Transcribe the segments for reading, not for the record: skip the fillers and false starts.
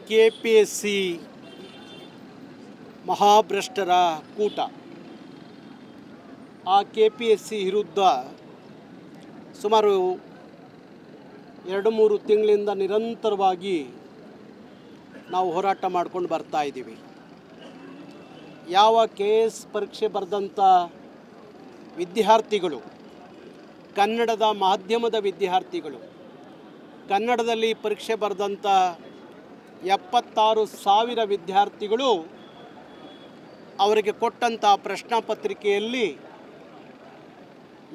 KPSC ಮಹಾಭ್ರಷ್ಟರ ಕೂಟ. ಆ KPSC ವಿರುದ್ಧ ಸುಮಾರು 2-3 ತಿಂಗಳಿಂದ ನಿರಂತರವಾಗಿ ನಾವು ಹೋರಾಟ ಮಾಡ್ಕೊಂಡು ಬರ್ತಾ ಇದ್ದೀವಿ. ಯಾವ KS ಪರೀಕ್ಷೆ ಬರೆದಂಥ ವಿದ್ಯಾರ್ಥಿಗಳು, ಕನ್ನಡದ ಮಾಧ್ಯಮದ ವಿದ್ಯಾರ್ಥಿಗಳು, ಕನ್ನಡದಲ್ಲಿ ಪರೀಕ್ಷೆ ಬರೆದಂಥ 76,000 ವಿದ್ಯಾರ್ಥಿಗಳು ಅವರಿಗೆ ಕೊಟ್ಟಂಥ ಪ್ರಶ್ನಾಪತ್ರಿಕೆಯಲ್ಲಿ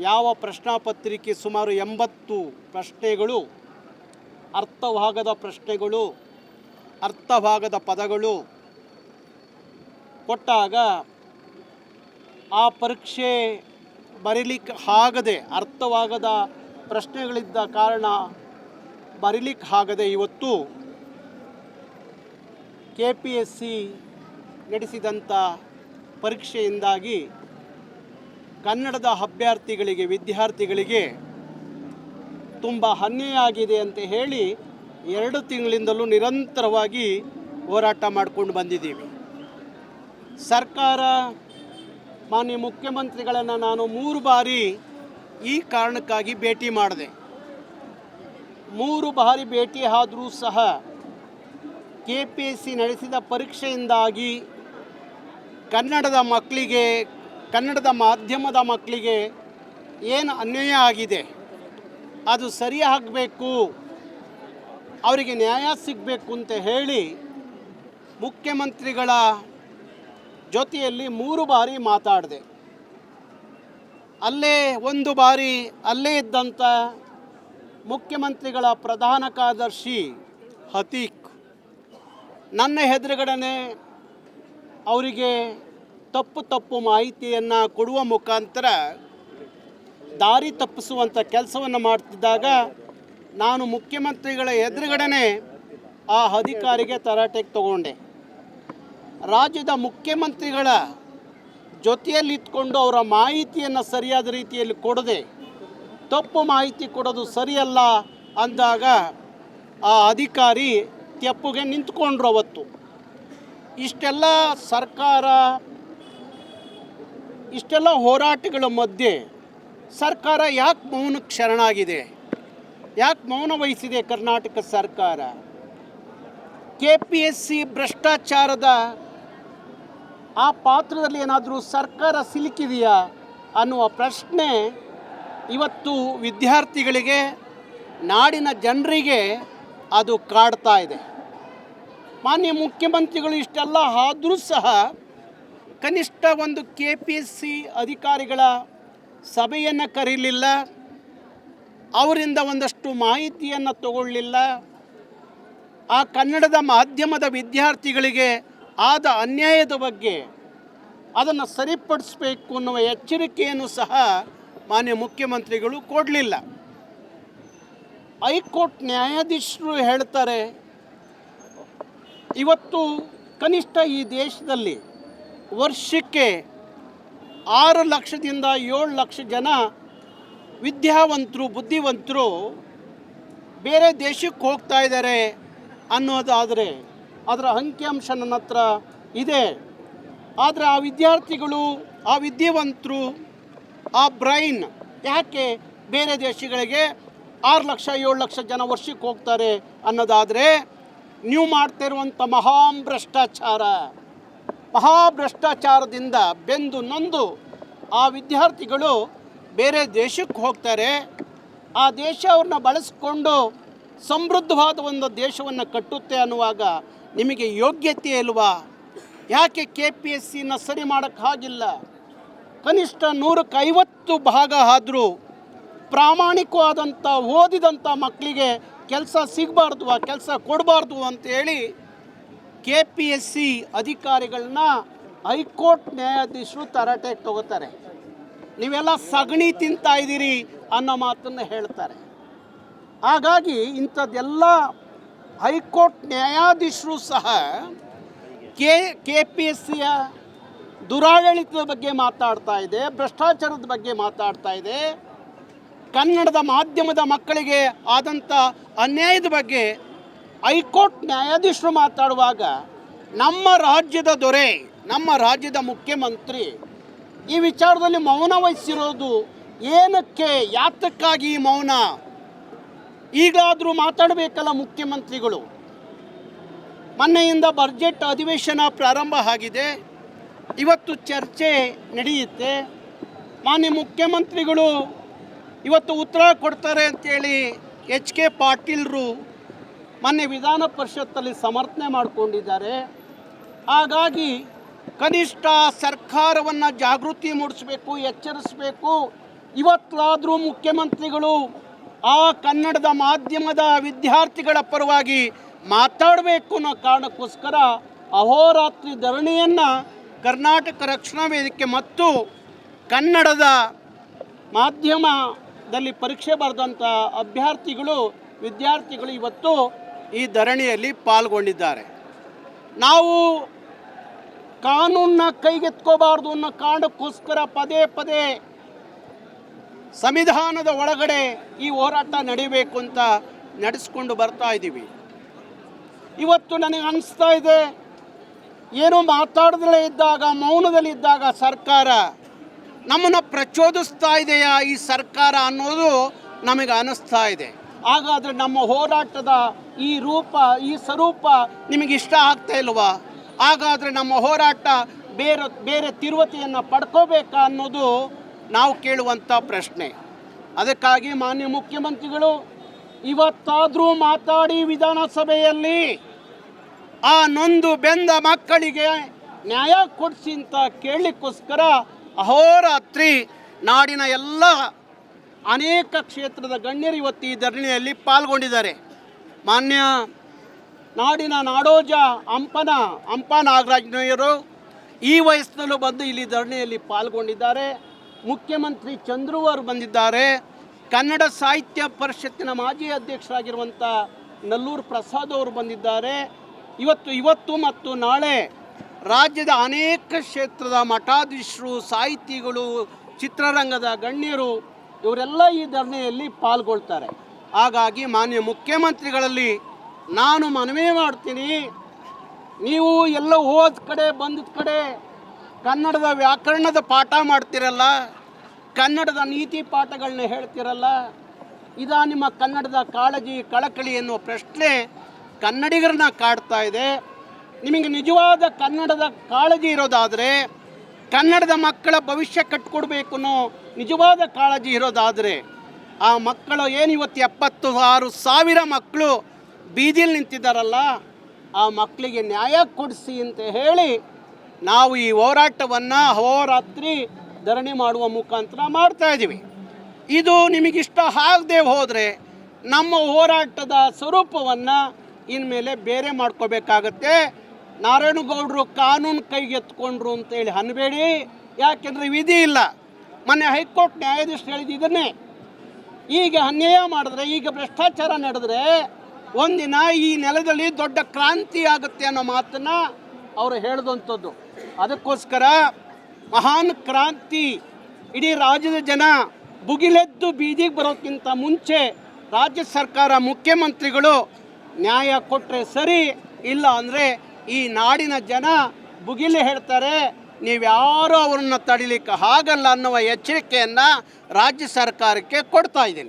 ಯಾವ ಪ್ರಶ್ನಾಪತ್ರಿಕೆ ಸುಮಾರು 80 ಪ್ರಶ್ನೆಗಳು ಅರ್ಥವಾಗದ ಪ್ರಶ್ನೆಗಳು, ಅರ್ಥವಾಗದ ಪದಗಳು ಕೊಟ್ಟಾಗ ಆ ಪರೀಕ್ಷೆ ಬರೀಲಿಕ್ಕೆ ಆಗದೆ, ಅರ್ಥವಾಗದ ಪ್ರಶ್ನೆಗಳಿದ್ದ ಕಾರಣ ಬರೀಲಿಕ್ಕೆ ಆಗದೆ ಇವತ್ತು KPSC ನಡೆಸಿದಂಥ ಪರೀಕ್ಷೆಯಿಂದಾಗಿ ಕನ್ನಡದ ಅಭ್ಯರ್ಥಿಗಳಿಗೆ, ವಿದ್ಯಾರ್ಥಿಗಳಿಗೆ ತುಂಬ ಅನ್ಯಾಯ ಆಗಿದೆ ಅಂತ ಹೇಳಿ 2 ತಿಂಗಳಿಂದಲೂ ನಿರಂತರವಾಗಿ ಹೋರಾಟ ಮಾಡಿಕೊಂಡು ಬಂದಿದ್ದೀವಿ. ಸರ್ಕಾರ, ಮಾನ್ಯ ಮುಖ್ಯಮಂತ್ರಿಗಳನ್ನು ನಾನು 3 ಬಾರಿ ಈ ಕಾರಣಕ್ಕಾಗಿ ಭೇಟಿ ಮಾಡಿದೆ. 3 ಬಾರಿ ಭೇಟಿ ಆದರೂ ಸಹ KPSC ನಡೆಸಿದ ಪರೀಕ್ಷೆಯಿಂದಾಗಿ ಕನ್ನಡದ ಮಕ್ಕಳಿಗೆ, ಕನ್ನಡದ ಮಾಧ್ಯಮದ ಮಕ್ಕಳಿಗೆ ಏನು ಅನ್ಯಾಯ ಆಗಿದೆ, ಅದು ಸರಿಯಾಗಬೇಕು, ಅವರಿಗೆ ನ್ಯಾಯ ಸಿಗಬೇಕು ಅಂತ ಹೇಳಿ ಮುಖ್ಯಮಂತ್ರಿಗಳ ಜೊತೆಯಲ್ಲಿ 3 ಬಾರಿ ಮಾತಾಡಿದೆ. ಅಲ್ಲೇ 1 ಬಾರಿ ಅಲ್ಲೇ ಇದ್ದಂಥ ಮುಖ್ಯಮಂತ್ರಿಗಳ ಪ್ರಧಾನ ಕಾರ್ಯದರ್ಶಿ ಅತೀಕ್ ನನ್ನ ಎದುರುಗಡೆ ಅವರಿಗೆ ತಪ್ಪು ಮಾಹಿತಿಯನ್ನು ಕೊಡುವ ಮುಖಾಂತರ ದಾರಿ ತಪ್ಪಿಸುವಂಥ ಕೆಲಸವನ್ನು ಮಾಡ್ತಿದ್ದಾಗ ನಾನು ಮುಖ್ಯಮಂತ್ರಿಗಳ ಎದುರುಗಡೆ ಆ ಅಧಿಕಾರಿಗೆ ತರಾಟೆಗೆ ತಗೊಂಡೆ. ರಾಜ್ಯದ ಮುಖ್ಯಮಂತ್ರಿಗಳ ಜೊತೆಯಲ್ಲಿ ಇದ್ಕೊಂಡು ಅವರ ಮಾಹಿತಿಯನ್ನು ಸರಿಯಾದ ರೀತಿಯಲ್ಲಿ ಕೊಡದೆ ತಪ್ಪು ಮಾಹಿತಿ ಕೊಡೋದು ಸರಿಯಲ್ಲ ಅಂದಾಗ ಆ ಅಧಿಕಾರಿ ತೆಪ್ಪುಗೆ ನಿಂತ್ಕೊಂಡ್ರು. ಅವತ್ತು ಇಷ್ಟೆಲ್ಲ ಸರ್ಕಾರ, ಇಷ್ಟೆಲ್ಲ ಹೋರಾಟಗಳ ಮಧ್ಯೆ ಸರ್ಕಾರ ಯಾಕೆ ಮೌನಕ್ಕೆ ಶರಣಾಗಿದೆ, ಯಾಕೆ ಮೌನ ವಹಿಸಿದೆ ಕರ್ನಾಟಕ ಸರ್ಕಾರ? KPSC ಭ್ರಷ್ಟಾಚಾರದ ಆ ಪಾತ್ರದಲ್ಲಿ ಏನಾದರೂ ಸರ್ಕಾರ ಸಿಲುಕಿದೆಯಾ ಅನ್ನುವ ಪ್ರಶ್ನೆ ಇವತ್ತು ವಿದ್ಯಾರ್ಥಿಗಳಿಗೆ, ನಾಡಿನ ಜನರಿಗೆ ಅದು ಕಾಡ್ತಾ ಇದೆ. ಮಾನ್ಯ ಮುಖ್ಯಮಂತ್ರಿಗಳು ಇಷ್ಟೆಲ್ಲ ಆದರೂ ಸಹ ಕನಿಷ್ಠ ಒಂದು KPSC ಅಧಿಕಾರಿಗಳ ಸಭೆಯನ್ನು ಕರೀಲಿಲ್ಲ, ಅವರಿಂದ ಒಂದಷ್ಟು ಮಾಹಿತಿಯನ್ನು ತಗೊಳ್ಳಿಲ್ಲ. ಆ ಕನ್ನಡದ ಮಾಧ್ಯಮದ ವಿದ್ಯಾರ್ಥಿಗಳಿಗೆ ಆದ ಅನ್ಯಾಯದ ಬಗ್ಗೆ ಅದನ್ನು ಸರಿಪಡಿಸಬೇಕು ಅನ್ನುವ ಎಚ್ಚರಿಕೆಯನ್ನು ಸಹ ಮಾನ್ಯ ಮುಖ್ಯಮಂತ್ರಿಗಳು ಕೊಡಲಿಲ್ಲ. ಹೈಕೋರ್ಟ್ ನ್ಯಾಯಾಧೀಶರು ಹೇಳ್ತಾರೆ, ಇವತ್ತು ಕನಿಷ್ಠ ಈ ದೇಶದಲ್ಲಿ ವರ್ಷಕ್ಕೆ 6 ಲಕ್ಷದಿಂದ 7 ಲಕ್ಷ ಜನ ವಿದ್ಯಾವಂತರು, ಬುದ್ಧಿವಂತರು ಬೇರೆ ದೇಶಕ್ಕೆ ಹೋಗ್ತಾ ಇದ್ದಾರೆ ಅನ್ನೋದಾದರೆ ಅದರ ಅಂಕಿಅಂಶ ನನ್ನ ಹತ್ರ ಇದೆ. ಆದರೆ ಆ ವಿದ್ಯಾರ್ಥಿಗಳು, ಆ ವಿದ್ಯಾವಂತರು, ಆ ಬ್ರೈನ್ ಯಾಕೆ ಬೇರೆ ದೇಶಗಳಿಗೆ 6 ಲಕ್ಷ 7 ಲಕ್ಷ ಜನ ವರ್ಷಕ್ಕೆ ಹೋಗ್ತಾರೆ ಅನ್ನೋದಾದರೆ ನೀವು ಮಾಡ್ತಾ ಇರುವಂಥ ಮಹಾಭ್ರಷ್ಟಾಚಾರದಿಂದ ಬೆಂದು ನೊಂದು ಆ ವಿದ್ಯಾರ್ಥಿಗಳು ಬೇರೆ ದೇಶಕ್ಕೆ ಹೋಗ್ತಾರೆ. ಆ ದೇಶ ಅವ್ರನ್ನ ಬಳಸ್ಕೊಂಡು ಸಮೃದ್ಧವಾದ ಒಂದು ದೇಶವನ್ನು ಕಟ್ಟುತ್ತೆ ಅನ್ನುವಾಗ ನಿಮಗೆ ಯೋಗ್ಯತೆ ಇಲ್ವಾ? ಯಾಕೆ KPSCನ ಸರಿ ಮಾಡೋಕ್ಕಾಗಿಲ್ಲ? ಕನಿಷ್ಠ 150 ಭಾಗ ಆದರೂ ಪ್ರಾಮಾಣಿಕವಾದಂಥ ಓದಿದಂಥ ಮಕ್ಕಳಿಗೆ ಕೆಲಸ ಸಿಗಬಾರ್ದು, ಆ ಕೆಲಸ ಕೊಡಬಾರ್ದು ಅಂತೇಳಿ KPSC ಅಧಿಕಾರಿಗಳನ್ನ ಹೈಕೋರ್ಟ್ ನ್ಯಾಯಾಧೀಶರು ತರಾಟೆಗೆ ತಗೋತಾರೆ. ನೀವೆಲ್ಲ ಸಗಣಿ ತಿಂತಾ ಇದ್ದೀರಿ ಅನ್ನೋ ಮಾತನ್ನು ಹೇಳ್ತಾರೆ. ಹಾಗಾಗಿ ಇಂಥದ್ದೆಲ್ಲ ಹೈಕೋರ್ಟ್ ನ್ಯಾಯಾಧೀಶರು ಸಹ KPSCಯ ದುರಾಡಳಿತದ ಬಗ್ಗೆ ಮಾತಾಡ್ತಾ ಇದೆ, ಭ್ರಷ್ಟಾಚಾರದ ಬಗ್ಗೆ ಮಾತಾಡ್ತಾ ಇದೆ, ಕನ್ನಡದ ಮಾಧ್ಯಮದ ಮಕ್ಕಳಿಗೆ ಆದಂಥ ಅನ್ಯಾಯದ ಬಗ್ಗೆ ಹೈಕೋರ್ಟ್ ನ್ಯಾಯಾಧೀಶರು ಮಾತಾಡುವಾಗ ನಮ್ಮ ರಾಜ್ಯದ ದೊರೆ, ನಮ್ಮ ರಾಜ್ಯದ ಮುಖ್ಯಮಂತ್ರಿ ಈ ವಿಚಾರದಲ್ಲಿ ಮೌನ ವಹಿಸಿರೋದು ಏನಕ್ಕೆ, ಯಾತಕ್ಕಾಗಿ ಈ ಮೌನ? ಈಗಾದರೂ ಮಾತಾಡಬೇಕಲ್ಲ ಮುಖ್ಯಮಂತ್ರಿಗಳು. ಮೊನ್ನೆಯಿಂದ ಬಜೆಟ್ ಅಧಿವೇಶನ ಪ್ರಾರಂಭ ಆಗಿದೆ, ಇವತ್ತು ಚರ್ಚೆ ನಡೆಯುತ್ತೆ. ಮಾನ್ಯ ಮುಖ್ಯಮಂತ್ರಿಗಳು ಇವತ್ತು ಉತ್ತರ ಕೊಡ್ತಾರೆ ಅಂತೇಳಿ HK ಪಾಟೀಲ್ರು ಮೊನ್ನೆ ವಿಧಾನ ಪರಿಷತ್ತಲ್ಲಿ ಸಮರ್ಥನೆ ಮಾಡಿಕೊಂಡಿದ್ದಾರೆ. ಹಾಗಾಗಿ ಕನಿಷ್ಠ ಸರ್ಕಾರವನ್ನು ಜಾಗೃತಿ ಮೂಡಿಸಬೇಕು, ಎಚ್ಚರಿಸಬೇಕು. ಇವತ್ತಾದರೂ ಮುಖ್ಯಮಂತ್ರಿಗಳು ಆ ಕನ್ನಡದ ಮಾಧ್ಯಮದ ವಿದ್ಯಾರ್ಥಿಗಳ ಪರವಾಗಿ ಮಾತಾಡಬೇಕು ಅನ್ನೋ ಕಾರಣಕ್ಕೋಸ್ಕರ ಅಹೋರಾತ್ರಿ ಧರಣಿಯನ್ನು ಕರ್ನಾಟಕ ರಕ್ಷಣಾ ವೇದಿಕೆ ಮತ್ತು ಕನ್ನಡದ ಮಾಧ್ಯಮದಲ್ಲಿ ಪರೀಕ್ಷೆ ಬರೆದಂಥ ವಿದ್ಯಾರ್ಥಿಗಳು ಇವತ್ತು ಈ ಧರಣಿಯಲ್ಲಿ ಪಾಲ್ಗೊಂಡಿದ್ದಾರೆ. ನಾವು ಕಾನೂನನ್ನ ಕೈಗೆತ್ಕೋಬಾರ್ದು ಅನ್ನೋ ಕಾರಣಕ್ಕೋಸ್ಕರ ಪದೇ ಪದೇ ಸಂವಿಧಾನದ ಒಳಗಡೆ ಈ ಹೋರಾಟ ನಡೀಬೇಕು ಅಂತ ನಡೆಸ್ಕೊಂಡು ಬರ್ತಾ ಇದ್ದೀವಿ. ಇವತ್ತು ನನಗೆ ಅನಿಸ್ತಾ ಇದೆ, ಏನೋ ಮಾತಾಡದಲ್ಲೇ ಇದ್ದಾಗ, ಮೌನದಲ್ಲಿದ್ದಾಗ ಸರ್ಕಾರ ನಮ್ಮನ್ನು ಪ್ರಚೋದಿಸ್ತಾ ಇದೆಯಾ ಈ ಸರ್ಕಾರ ಅನ್ನೋದು ನಮಗೆ ಅನ್ನಿಸ್ತಾ ಇದೆ. ಹಾಗಾದರೆ ನಮ್ಮ ಹೋರಾಟದ ಈ ರೂಪ, ಈ ಸ್ವರೂಪ ನಿಮಗೆ ಇಷ್ಟ ಆಗ್ತಾ ಇಲ್ವಾ? ಹಾಗಾದರೆ ನಮ್ಮ ಹೋರಾಟ ಬೇರೆ ತಿರುವತಿಯನ್ನು ಪಡ್ಕೋಬೇಕಾ ಅನ್ನೋದು ನಾವು ಕೇಳುವಂಥ ಪ್ರಶ್ನೆ. ಅದಕ್ಕಾಗಿ ಮಾನ್ಯ ಮುಖ್ಯಮಂತ್ರಿಗಳು ಇವತ್ತಾದರೂ ಮಾತಾಡಿ ವಿಧಾನಸಭೆಯಲ್ಲಿ ಆ ನೊಂದು ಬೆಂದ ಮಕ್ಕಳಿಗೆ ನ್ಯಾಯ ಕೊಡಿಸಿ ಅಂತ ಕೇಳಲಿಕ್ಕೋಸ್ಕರ ಅಹೋರಾತ್ರಿ ನಾಡಿನ ಎಲ್ಲ ಅನೇಕ ಕ್ಷೇತ್ರದ ಗಣ್ಯರು ಇವತ್ತು ಈ ಧರಣಿಯಲ್ಲಿ ಪಾಲ್ಗೊಂಡಿದ್ದಾರೆ. ಮಾನ್ಯ ನಾಡಿನ ನಾಡೋಜ ಹಂಪ ನಾಗರಾಜನವರು ಈ ವಯಸ್ಸಿನಲ್ಲೂ ಬಂದು ಇಲ್ಲಿ ಧರಣಿಯಲ್ಲಿ ಪಾಲ್ಗೊಂಡಿದ್ದಾರೆ. ಮುಖ್ಯಮಂತ್ರಿ ಚಂದ್ರು ಅವರು ಬಂದಿದ್ದಾರೆ. ಕನ್ನಡ ಸಾಹಿತ್ಯ ಪರಿಷತ್ತಿನ ಮಾಜಿ ಅಧ್ಯಕ್ಷರಾಗಿರುವಂಥ ನಲ್ಲೂರು ಪ್ರಸಾದ್ ಅವರು ಬಂದಿದ್ದಾರೆ. ಇವತ್ತು ಮತ್ತು ನಾಳೆ ರಾಜ್ಯದ ಅನೇಕ ಕ್ಷೇತ್ರದ ಮಠಾಧೀಶರು, ಸಾಹಿತಿಗಳು, ಚಿತ್ರರಂಗದ ಗಣ್ಯರು ಇವರೆಲ್ಲ ಈ ಧರಣಿಯಲ್ಲಿ ಪಾಲ್ಗೊಳ್ತಾರೆ. ಹಾಗಾಗಿ ಮಾನ್ಯ ಮುಖ್ಯಮಂತ್ರಿಗಳಲ್ಲಿ ನಾನು ಮನವಿ ಮಾಡ್ತೀನಿ, ನೀವು ಎಲ್ಲ ಹೋದ ಕಡೆ ಬಂದಿದ್ದ ಕಡೆ ಕನ್ನಡದ ವ್ಯಾಕರಣದ ಪಾಠ ಮಾಡ್ತಿರಲ್ಲ, ಕನ್ನಡದ ನೀತಿ ಪಾಠಗಳನ್ನ ಹೇಳ್ತಿರಲ್ಲ, ಇದಾ ನಿಮ್ಮ ಕನ್ನಡದ ಕಾಳಜಿ ಕಳಕಳಿ ಎನ್ನುವ ಪ್ರಶ್ನೆ ಕನ್ನಡಿಗರನ್ನ ಕಾಡ್ತಾ ಇದೆ. ನಿಮಗೆ ನಿಜವಾದ ಕನ್ನಡದ ಕಾಳಜಿ ಇರೋದಾದರೆ, ಕನ್ನಡದ ಮಕ್ಕಳ ಭವಿಷ್ಯ ಕಟ್ಕೊಡ್ಬೇಕು ಅನ್ನೋ ನಿಜವಾದ ಕಾಳಜಿ ಇರೋದಾದರೆ, ಆ ಮಕ್ಕಳು ಏನಿವತ್ತು 76,000 ಮಕ್ಕಳು ಬೀದಿಯಲ್ಲಿ ನಿಂತಿದ್ದಾರಲ್ಲ, ಆ ಮಕ್ಕಳಿಗೆ ನ್ಯಾಯ ಕೊಡಿಸಿ ಅಂತ ಹೇಳಿ ನಾವು ಈ ಹೋರಾಟವನ್ನು ಅಹೋರಾತ್ರಿ ಧರಣಿ ಮಾಡುವ ಮುಖಾಂತರ ಮಾಡ್ತಾ ಇದ್ದೀವಿ. ಇದು ನಿಮಗಿಷ್ಟ ಆಗದೆ ಹೋದರೆ ನಮ್ಮ ಹೋರಾಟದ ಸ್ವರೂಪವನ್ನು ಇನ್ಮೇಲೆ ಬೇರೆ ಮಾಡ್ಕೋಬೇಕಾಗತ್ತೆ. ನಾರಾಯಣಗೌಡರು ಕಾನೂನು ಕೈಗೆತ್ಕೊಂಡ್ರು ಅಂತೇಳಿ ಅನ್ನಬೇಡಿ, ಯಾಕೆಂದರೆ ವಿಧಿ ಇಲ್ಲ. ಮೊನ್ನೆ ಹೈಕೋರ್ಟ್ ನ್ಯಾಯಾಧೀಶರು ಹೇಳಿದ್ದನ್ನೇ, ಈಗ ಅನ್ಯಾಯ ಮಾಡಿದ್ರೆ, ಈಗ ಭ್ರಷ್ಟಾಚಾರ ನಡೆದ್ರೆ ಒಂದಿನ ಈ ನೆಲದಲ್ಲಿ ದೊಡ್ಡ ಕ್ರಾಂತಿ ಆಗುತ್ತೆ ಅನ್ನೋ ಮಾತನ್ನು ಅವರು ಹೇಳಿದಂಥದ್ದು. ಅದಕ್ಕೋಸ್ಕರ ಮಹಾನ್ ಕ್ರಾಂತಿ, ಇಡೀ ರಾಜ್ಯದ ಜನ ಭುಗಿಲೆದ್ದು ಬೀದಿಗೆ ಬರೋಕ್ಕಿಂತ ಮುಂಚೆ ರಾಜ್ಯ ಸರ್ಕಾರ, ಮುಖ್ಯಮಂತ್ರಿಗಳು ನ್ಯಾಯ ಕೊಟ್ಟರೆ ಸರಿ, ಇಲ್ಲ ಅಂದರೆ ಈ ನಾಡಿನ ಜನ ಭುಗಿಲೆ ಹೇಳ್ತಾರೆ, ನೀವ್ಯಾರೂ ಅವರನ್ನು ತಡಿಲಿಕ್ಕೆ ಆಗಲ್ಲ ಅನ್ನುವ ಎಚ್ಚರಿಕೆಯನ್ನು ರಾಜ್ಯ ಸರ್ಕಾರಕ್ಕೆ ಕೊಡ್ತಾ ಇದ್ದೀನಿ.